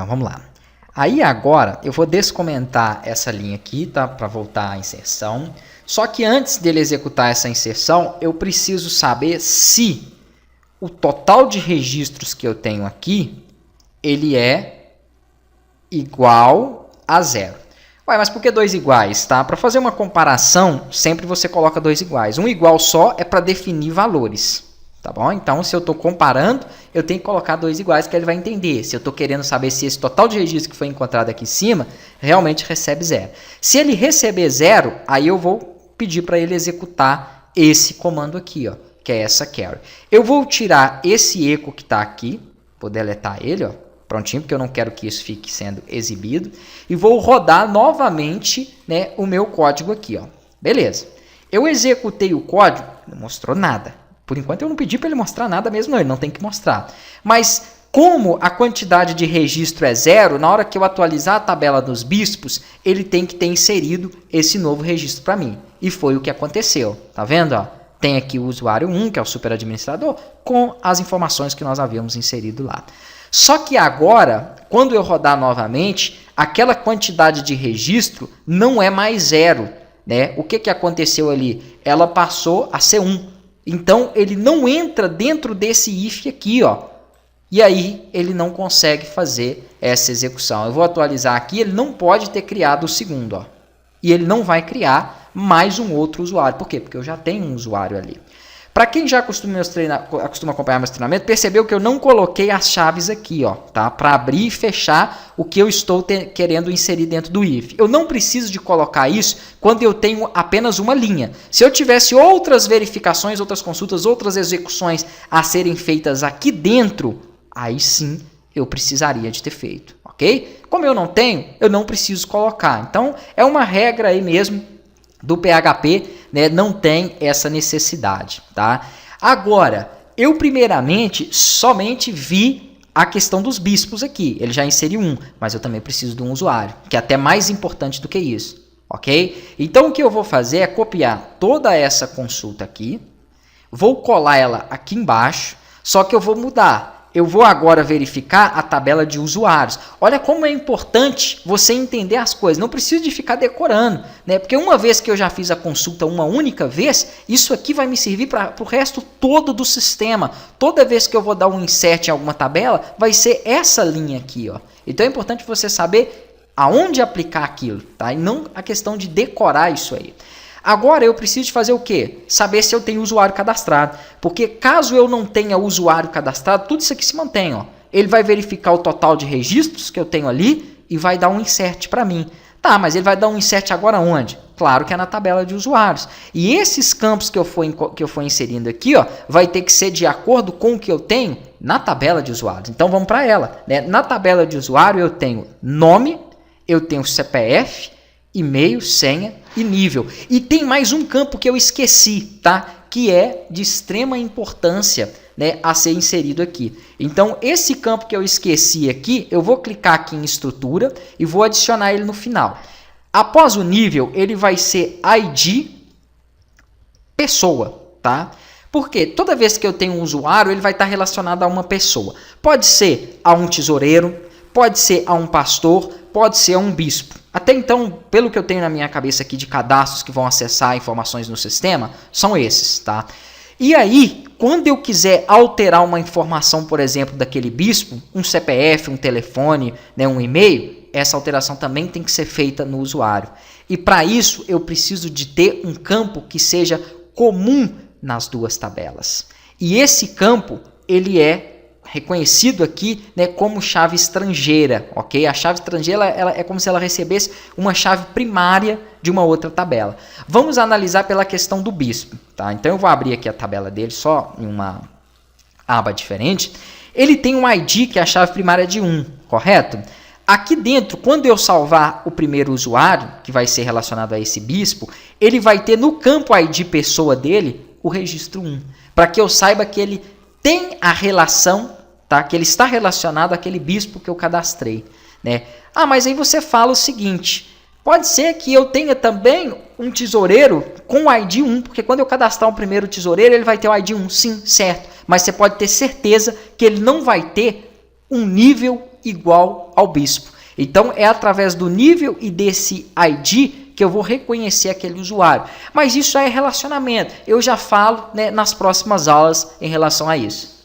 Então vamos lá. Aí agora eu vou descomentar essa linha aqui, tá? Para voltar à inserção. Só que antes dele executar essa inserção, eu preciso saber se o total de registros que eu tenho aqui, ele é igual a 0. Ué, mas por que dois iguais? Tá? Para fazer uma comparação, sempre você coloca dois iguais. Um igual só é para definir valores. Tá bom? Então, se eu estou comparando, eu tenho que colocar dois iguais que ele vai entender. Se eu estou querendo saber se esse total de registro que foi encontrado aqui em cima realmente recebe 0. Se ele receber 0, aí eu vou pedir para ele executar esse comando aqui, ó, que é essa carry. Eu vou tirar esse eco que está aqui, vou deletar ele, ó, prontinho, porque eu não quero que isso fique sendo exibido, e vou rodar novamente, né, o meu código aqui, ó. Beleza. Eu executei o código, não mostrou nada. Por enquanto eu não pedi para ele mostrar nada mesmo, não, ele não tem que mostrar. Mas como a quantidade de registro é 0, na hora que eu atualizar a tabela dos bispos, ele tem que ter inserido esse novo registro para mim. E foi o que aconteceu. Tá vendo? Ó? Tem aqui o usuário 1, que é o superadministrador, com as informações que nós havíamos inserido lá. Só que agora, quando eu rodar novamente, aquela quantidade de registro não é mais 0. Né? O que aconteceu ali? Ela passou a ser 1. Então, ele não entra dentro desse if aqui, ó. E aí, ele não consegue fazer essa execução. Eu vou atualizar aqui, ele não pode ter criado o segundo, ó. E ele não vai criar mais um outro usuário. Por quê? Porque eu já tenho um usuário ali. Para quem já costuma acompanhar meus treinamentos, percebeu que eu não coloquei as chaves aqui, ó, tá? Para abrir e fechar o que eu estou querendo inserir dentro do if. Eu não preciso de colocar isso quando eu tenho apenas uma linha. Se eu tivesse outras verificações, outras consultas, outras execuções a serem feitas aqui dentro, aí sim eu precisaria de ter feito, ok? Como eu não tenho, eu não preciso colocar. Então, é uma regra aí mesmo do PHP, né, não tem essa necessidade, tá? Agora, eu primeiramente somente vi a questão dos bispos aqui. Ele já inseriu um, mas eu também preciso de um usuário, que é até mais importante do que isso, ok? Então, o que eu vou fazer é copiar toda essa consulta aqui, vou colar ela aqui embaixo, só que eu vou mudar. Eu vou agora verificar a tabela de usuários. Olha como é importante você entender as coisas. Não precisa de ficar decorando, né? Porque uma vez que eu já fiz a consulta uma única vez, isso aqui vai me servir para o resto todo do sistema. Toda vez que eu vou dar um insert em alguma tabela, vai ser essa linha aqui, ó. Então é importante você saber aonde aplicar aquilo, tá? E não a questão de decorar isso aí. Agora eu preciso de fazer o quê? Saber se eu tenho usuário cadastrado. Porque caso eu não tenha usuário cadastrado, tudo isso aqui se mantém. Ó. Ele vai verificar o total de registros que eu tenho ali e vai dar um insert para mim. Tá, mas ele vai dar um insert agora onde? Claro que é na tabela de usuários. E esses campos que eu for inserindo aqui, ó, vai ter que ser de acordo com o que eu tenho na tabela de usuários. Então vamos para ela. Né? Na tabela de usuário eu tenho nome, eu tenho CPF, e-mail, senha e nível. E tem mais um campo que eu esqueci, tá? Que é de extrema importância, né, a ser inserido aqui. Então, esse campo que eu esqueci aqui, eu vou clicar aqui em estrutura e vou adicionar ele no final. Após o nível, ele vai ser ID pessoa, tá? Porque toda vez que eu tenho um usuário, ele vai estar relacionado a uma pessoa. Pode ser a um tesoureiro, pode ser a um pastor, pode ser a um bispo. Até então, pelo que eu tenho na minha cabeça aqui de cadastros que vão acessar informações no sistema, são esses, tá? E aí, quando eu quiser alterar uma informação, por exemplo, daquele bispo, um CPF, um telefone, né, um e-mail, essa alteração também tem que ser feita no usuário. E para isso, eu preciso de ter um campo que seja comum nas duas tabelas. E esse campo, ele é reconhecido aqui, né, como chave estrangeira, ok? A chave estrangeira ela é como se ela recebesse uma chave primária de uma outra tabela. Vamos analisar pela questão do bispo, tá? Então eu vou abrir aqui a tabela dele só em uma aba diferente. Ele tem um ID que é a chave primária de 1, correto? Aqui dentro, quando eu salvar o primeiro usuário, que vai ser relacionado a esse bispo, ele vai ter no campo ID pessoa dele o registro 1, para que eu saiba que ele tem a relação, tá? Que ele está relacionado àquele bispo que eu cadastrei, né? Ah, mas aí você fala o seguinte, pode ser que eu tenha também um tesoureiro com o ID 1, porque quando eu cadastrar o primeiro tesoureiro, ele vai ter o ID 1, sim, certo. Mas você pode ter certeza que ele não vai ter um nível igual ao bispo. Então, é através do nível e desse ID que eu vou reconhecer aquele usuário. Mas isso é relacionamento. Eu já falo, né, nas próximas aulas em relação a isso.